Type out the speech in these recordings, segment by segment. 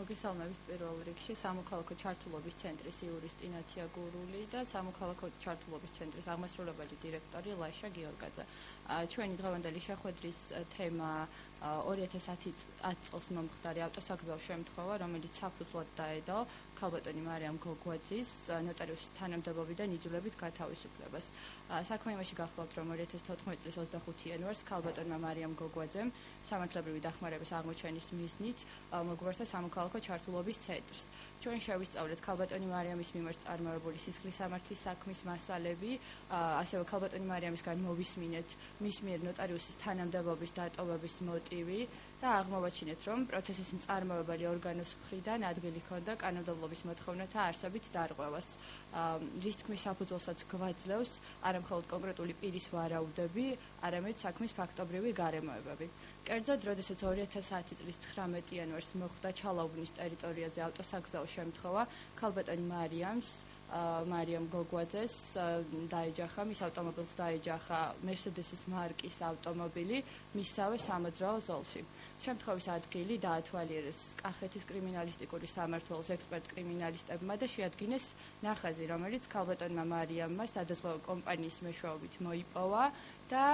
მოგესალმებით პირველ რიგში სამოქალაქო ჩართულობის ცენტრის იურისტი ნათია გურული და სამოქალაქო ჩართულობის ცენტრის აღმასრულებელი დირექტორი ლაშა გიორგაძე. ჩვენი დღევანდელი შეხვედრის თემა 2010 წელს მომხდარი ავტოსაგზაო შემთხვევა, რომელიც საფუძვლად დაედო ქალბატონი მარიამ გოგვაძის ნოტარიუსის თანამდებობიდან იძულებით გათავისუფლებას. საქმე იმაში გახლავთ, რომ 2014 წლის 25 იანვარს ქალბატონმა მარიამ გოგვაძემ სამართლებრივი დახმარების აღმოჩენის მიზნით მოგვართა სამოქალაქო ჩართულობის ცენტრს. ჩვენ შევისწავლეთ ქალბატონი მარიამის მიმართ წარმოებული სისხლის სამართლის საქმის მასალები, ასევე ქალბატონი მარიამისგან მოვისმინეთ მის მიერ ნოტარიუსის თანამდებობის დატოვების მოტივი და აღმოვაჩინეთ, რომ პროცესის მწარმოებელი ორგანოს მხრიდან ადგილი ჰქონდა კანონმდებლობის მოთხოვნათა არსებით დარღვევას. რის თქმის საფუძველსაც გვაძლევს არა მხოლოდ კონკრეტული პირის ვარაუდები, არამედ საქმის ფაქტობრივი გარემოებები. კერძოდ, როდესაც 2010 წლის 19 იანვარს მოხდა ჩალაუბნის ტერიტორიაზე ავტოსაგზაო შემთხვევა, ქალბატონი მარიამ გოგვაძეს დაეჯახა, მის ავტომობილს დაეჯახა მერსედესის მარკის ავტომობილი მისსავე სამოძრაო ზოლში. შემთხვევის ადგილი დაათვალიერეს კახეთის კრიმინალისტიკური სამმართველოს ექსპერტ-კრიმინალისტებმა და შეადგინეს ნახაზი, რომელიც ქალბატონმა მარიამმა სადაზღვევო კომპანიის მეშვეობით მოიპოვა და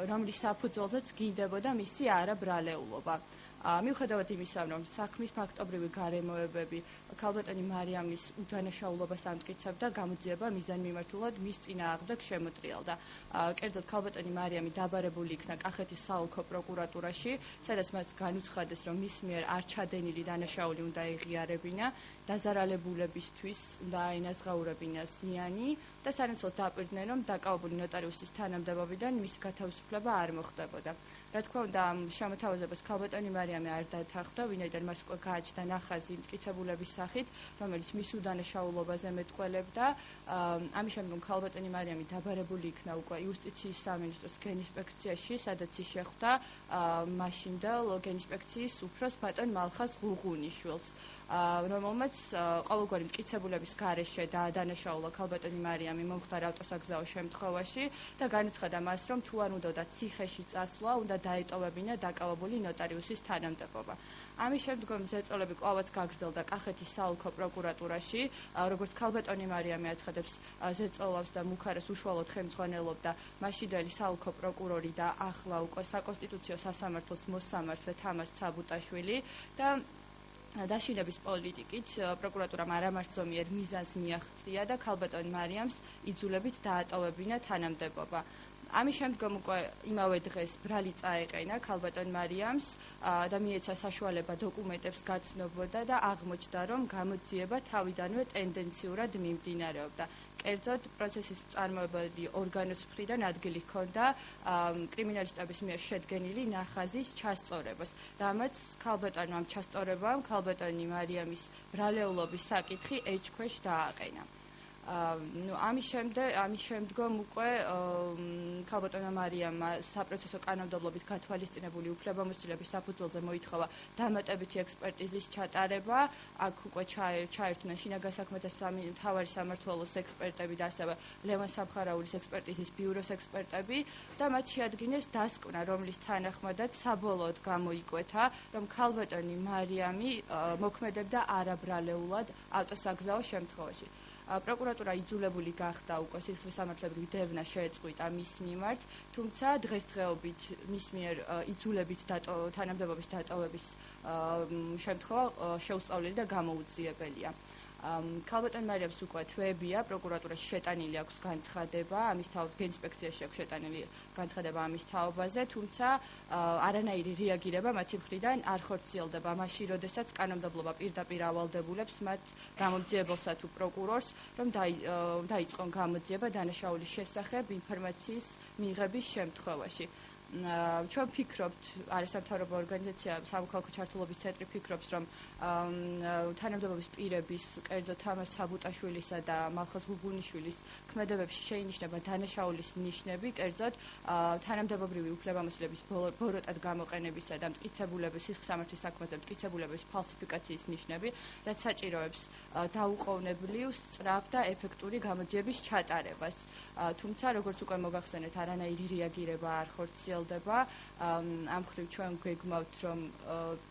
რომლის საფუძველზეც გინდებოდა მისი არაბრალეულობა. მიუხედავად იმისა, რომ საქმის ფაქტობრივი გარემოებები ქალბატონი მარიამის უდანაშაულობას ამტკიცებდა, გამოძიება მიზანმიმართულად მის წინააღმდეგ შემოტრიალდა. კერძოდ, ქალბატონი მარიამი დაბარებული იქნა კახეთის საოლქო პროკურატურაში, სადაც მას განუცხადეს, რომ მის მიერ არ ჩადენილი დანაშაული უნდა ეღიარებინა, დაზარალებულებისთვის უნდა აენაზღაურებინა ზიანი და სანაცვლოდ დააპირდნენ, რომ დაკავებული ნოტარიუსის თანამდებობიდან მისი გათავისუფლება არ მოხდებოდა. რა თქმა უნდა, ამ შემოთავაზებას ქალბატონი მარიამი არ დათანხმდა, ვინაიდან მას უკვე გააჩნდა ნახაზი მტკიცებულების სახით, რომელიც მის უდანაშაულობაზე მეტყველებდა. ამის შემდგომ ქალბატონი მარიამი დაბარებული იქნა უკვე იუსტიციის სამინისტროს გენინსპექციაში, სადაც ის შეხვდა მაშინდელ გენინსპექციის უფროს ბატონ მალხაზ ღუღუნიშვილს, რომელმაც ყოველგვარი მტკიცებულების გარეშე დაადანაშაულა ქალბატონი მარიამი მომხდარ ავტოსაგზაო შემთხვევაში და განუცხადა მას, რომ თუ არ უნდოდა ციხეში წასვლა, უნდა დაეტოვებინა დაკავებული ნოტარიუსის თანამდებობა. ამის შემდგომ ზეწოლები კვლავაც გაგრძელდა კახეთის საოლქო პროკურატურაში, როგორც ქალბატონი მარიამი აცხადებს, ზეწოლავს და მუქარას უშუალოდ ხელმძღვანელობდა მაშინდელი საოლქო პროკურორი და ახლა უკვე საკონსტიტუციო სასამართლოს მოსამართლე თამაზ ცაბუტაშვილი და დაშინების პოლიტიკით პროკურატურამ არამართზომიერ მიზანს მიაღწია და ქალბატონ მარიამს იძულებით დაატოვებინა თანამდებობა. ამის შემდგომ უკვე იმავე დღეს ბრალი წაეყენა ქალბატონ მარიამს და მიეცა საშუალება დოკუმენტებს გაცნობოდა და აღმოჩნდა, რომ გამოძიება თავიდანვე ტენდენციურად მიმდინარეობდა. კერძოდ, პროცესის მწარმოებელი ორგანოს მხრიდან ადგილი ჰქონდა კრიმინალისტების მიერ შედგენილი ნახაზის ჩასწორებას, რამაც ქალბატონმა ამ ჩასწორებამ ქალბატონი მარიამის ბრალეულობის საკითხი ეჭქვეშ დააყენა. ამის შემდგომ უკვე ქალბატონმა მარიამმა საპროცესო კანონმდებლობით გათვალისწინებული უფლებამოსილების საფუძველზე მოითხოვა დამატებითი ექსპერტიზის ჩატარება. აქ უკვე ჩაერთვნენ შინაგან საქმეთა მთავარი სამმართველოს ექსპერტები და ასევე ლევან სამხარაულის ექსპერტიზის ბიუროს ექსპერტები და მათ შეადგინეს დასკვნა, რომლის თანახმადაც საბოლოოდ გამოიკვეთა, რომ ქალბატონი მარიამი მოქმედებდა არაბრალეულად ავტოსაგზაო შემთხვევაში. პროკურატურა იძულებული გახდა უკვე სისხლის სამართლებრივი დევნა შეეწყვიტა მის მიმართ, თუმცა დღესდღეობით მის მიერ იძულებით თანამდებობის დატოვების შემთხვევა შეუსწავლელი და გამოუძიებელია. ქალბატონ მარიამს უკვე თვეებია პროკურატურაში შეტანილი აქვს განცხადება, ამის თაობაზე გენინსპექციაში აქვს შეტანილი განცხადება ამის თაობაზე, თუმცა არანაირი რეაგირება მათი მხრიდან არ ხორციელდება მაშინ, როდესაც კანონმდებლობა პირდაპირ ავალდებულებს მათ გამომძიებელსა თუ პროკურორს, რომ დაიწყონ გამოძიება დანაშაულის შესახებ ინფორმაციის მიღების შემთხვევაში. ჩვენ ვფიქრობთ, არასამთავრობო ორგანიზაცია სამოქალაქო ჩართულობის ცენტრი ფიქრობს, რომ თანამდებობის პირების, კერძოდ თამაზ ცაბუტაშვილისა და მალხაზ ღუღუნიშვილის ქმედებებში შეინიშნება დანაშაულის ნიშნები, კერძოდ თანამდებობრივი უფლებამოსილების ბოროტად გამოყენებისა და მტკიცებულების სისხლის სამართლის საქმეზე მტკიცებულების ფალსიფიკაციის ნიშნები, რაც საჭიროებს დაუყოვნებლივ, სწრაფ და ეფექტური გამოძიების ჩატარებას. თუმცა, როგორც უკვე მოგახსენეთ, არანაირი რეაგირება არ ხორციელდება ვრცელდება. ამ მხრივ ჩვენ გვეგმავთ, რომ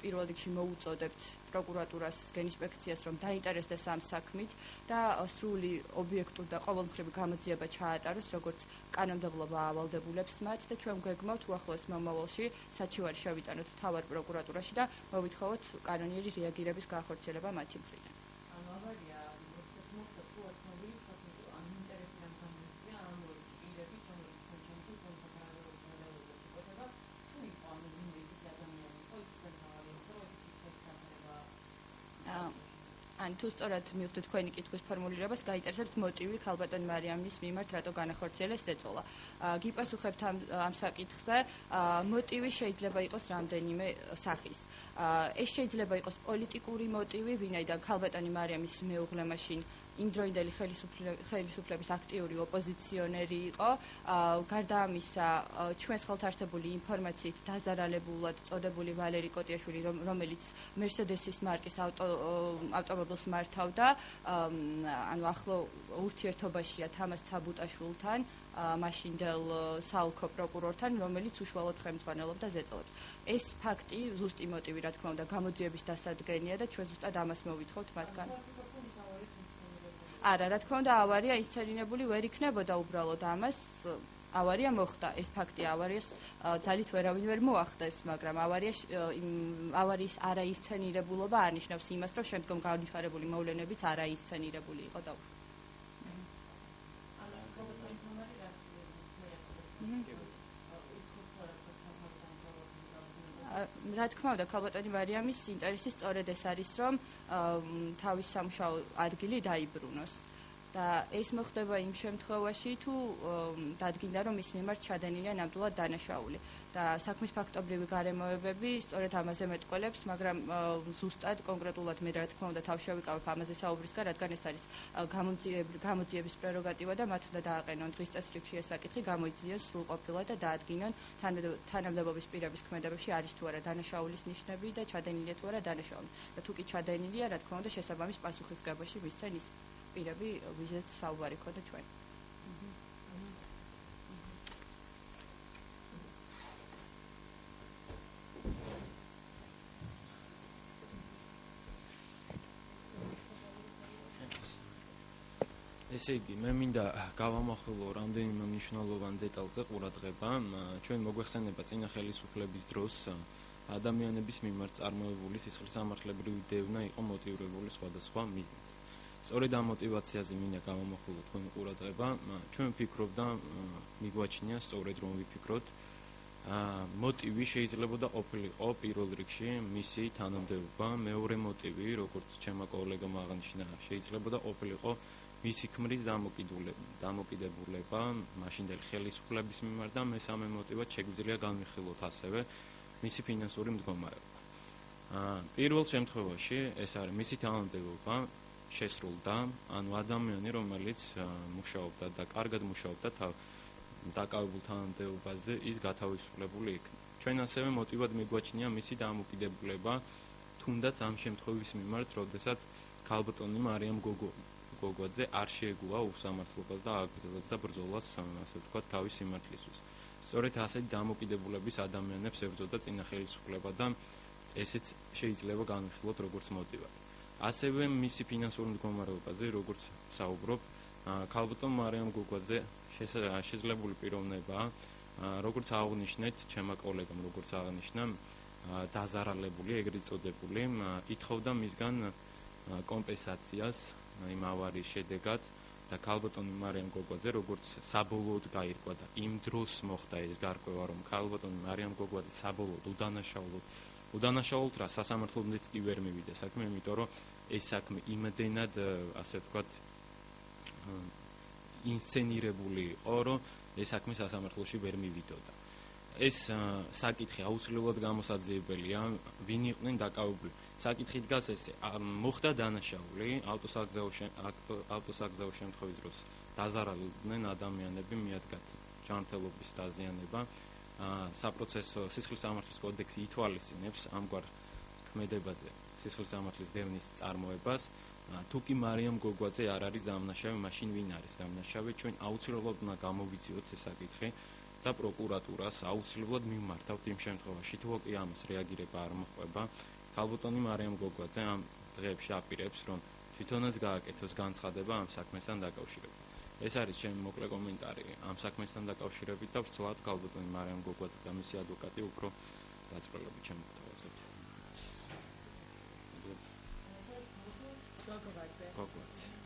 პირველ რიგში მოუწოდებთ პროკურატურას, გენინსპექციას, რომ დაინტერესდეს ამ საქმით და სრული ობიექტური და ყოველმხრივი გამოძიება ჩაატაროს, როგორც კანონმდებლობა ავალდებულებს მათ და ჩვენ გვეგმავთ უახლოეს მომავალში საჩივარი შევიტანოთ მთავარ პროკურატურაში და მოვითხოვოთ კანონიერი რეაგირების განხორციელება მათი მხრიდან. ან თუ სწორად მივხვდით თქვენი კითხვის ფორმულირებას, გაინტერესებთ მოტივი ქალბატონ მარიამის მიმართ რატო განახორციელეს ეწოლა. გიპასუხებთ ამ საკითხზე, მოტივი შეიძლება იყოს რამდენიმე სახის. ეს შეიძლება იყოს პოლიტიკური მოტივი, ვინაიდან ქალბატონი მარიამის მეუღლე მაშინ იმდროინდელი ხელისუფლების აქტიური ოპოზიციონერი იყო. გარდა ამისა, ჩვენს ხელთ არსებული ინფორმაციით დაზარალებულად წოდებული ვალერი კოტიაშვილი, რომელიც მერსედესის მარკის ავტომობილს მართავდა, ანუ ახლო ურთიერთობაშია თამაზ ცაბუტაშვილთან, მაშინდელ საოლქო პროკურორთან, რომელიც უშუალოდ ხელმძღვანელობდა ზეწოლებს. ეს ფაქტი, ზუსტი მოტივი, რა თქმა უნდა, გამოძიების დასადგენია და ჩვენ ზუსტად ამას მოვითხოვთ მათგან. არა, რა თქმა უნდა, ავარია ინსცენირებული ვერ იქნებოდა უბრალოდ ამას. ავარია მოხდა, ეს ფაქტი ავარიას ძალით ვერავინ ვერ მოახდეს, მაგრამ ავარიის არაინსცენირებულობა არნიშნავს იმას, რომ შემდგომ განვითარებული მოვლენებიც არაინსცენირებული იყო და რა თქმა უნდა, ქალბატონი მარიამის ინტერესი სწორედ ეს არის, რომ თავის სამუშაო ადგილი დაიბრუნოს. და ეს მოხდება იმ შემთხვევაში, თუ დადგინდა, რომ მის მიმართ ჩადენილია ნამდვილად დანაშაული. და საქმის ფაქტობრივი გარემოებები სწორედ ამაზე მეტყველებს, მაგრამ ზუსტად კონკრეტულად მე რა თქმა უნდა თავ შევიკავებ ამაზე საუბრისგან, რადგან ეს არის გამოძიების პრეროგატივა და მათ უნდა დააყენონ დღის წესრიგში ეს საკითხი, გამოიძიონ სრულყოფილად და დაადგინონ თანამდებობის პირების ქმედებებში არის თუ არა დანაშაულის ნიშნები და ჩადენილია თუ არა დანაშაული. და თუ კი ჩადენილია, რა თქმა უნდა შესაბამის პასუხისგებაში მისცენ ის პირები, ვიზეც საუბარი ქონდა ჩვენ. ესე იგი, მე მინდა გავამახვილო რამდენიმე მნიშვნელოვან დეტალზე ყურადღება. ჩვენ მოგვეხსენება წინა ხელისუფლების დროს ადამიანების მიმართ წარმოებული სისხლისამართლებრივი დევნა იყო მოტივირებული სხვადასხვა მიზნით. სწორედ ამ მოტივაციაზე მინდა გავამახვილო თქვენი ყურადღება. ჩვენ ვფიქრობ და მიგვაჩნია სწორედ რომ ვიფიქროთ, მოტივი შეიძლება და ყოფილიყო პირველ რიგში მისი თანამდებობა, მეორე მოტივი, როგორც ჩემმა კოლეგამ აღნიშნა, შეიძლება და ყოფილიყო მისი ქმრის დამოკიდებულება მაშინდელი ხელისუფლების მიმართ და მესამე მოტივად შეგვიძლია განვიხილოთ ასევე მისი ფინანსური მდგომარეობა. პირველ შემთხვევაში ეს არის მისი თანამდებობა შესრულდა, ანუ ადამიანი, რომელიც მუშაობდა და კარგად მუშაობდა დაკავებულ თანამდებობაზე, ის გათავისუფლებული იქნა. ჩვენ ასევე მოტივად მიგვაჩნია მისი დამოკიდებულება, თუნდაც ამ შემთხვევის მიმართ, როდესაც ქალბატონი მარიამ გოგოაძე არ შეეგუა უსამართლობას და აგრძელებდა ბრძოლას, ასე ვთქვათ, თავის სიმართლისთვის. სწორედ ასეთი დამოკიდებულების ადამიანებს ებრძოდა წინა ხელისუფლება და ესეც შეიძლება განვიხილოთ როგორც მოტივად. ასევე მისი ფინანსური მდგომარეობაზე, როგორც საუბრობ, ქალბატონ მარიამ გოგოაძე შესაძლებელი პიროვნებაა, როგორც აღნიშნეთ, ჩემმა კოლეგამ როგორც აღნიშნა, დაზარალებული, ეგრეთ წოდებული, ითხოვდა მისგან კომპენსაციას იმ ავარიის შედეგად და ქალბატონი მარიამ გოგოაძე როგორც საბოლოოდ გაირკვა და იმ დროს მოხდა ეს გარკვევა, რომ ქალბატონი მარიამ გოგოაძე საბოლოოდ უდანაშაულოდ რა სასამართლომდეც კი ვერ მივიდა საქმე, იმიტომ რომ ეს საქმე იმდენად, ასე ვთქვათ, ინსცენირებული იყო, რომ ეს საქმე სასამართლოში ვერ მივიდოდა. ეს საკითხი აუცილებლად გამოსაძიებელია, ვინ იყვნენ დაკავებული. საკითხი დგას ესე, მოხდა დანაშაული, ავტოსაგზაო შემთხვევის დროს დაზარალდნენ ადამიანები, მიადგათ ჯანმრთელობის დაზიანება. საპროცესო სისხლისამართლის კოდექსი ითვალისწინებს ამგვარ ქმედებაზე სისხლისამართლის დევნის წარმოებას. თუ კი მარიამ გოგოაძე არ არის დამნაშავე, მაშინ ვინ არის დამნაშავე? ჩვენ აუცილებლად უნდა გამოვიძიოთ ეს საკითხი და პროკურატურას აუცილებლად მიმართავთ იმ შემთხვევაში, თუ კი ამას რეაგირება არ მოხდება. ქალბატონი მარიამ გოგვაძე ამ დღეებში აპირებს, რომ თვითონაც გააკეთოს განცხადება ამ საქმესთან დაკავშირებით. ეს არის ჩემი მოკლე კომენტარი ამ საქმესთან დაკავშირებით და ვცდილობ ქალბატონი მარიამ გოგვაძე და მისი ადვოკატი უფრო დაწვრილებით შემოგთავაზებთ. გოგვაძე.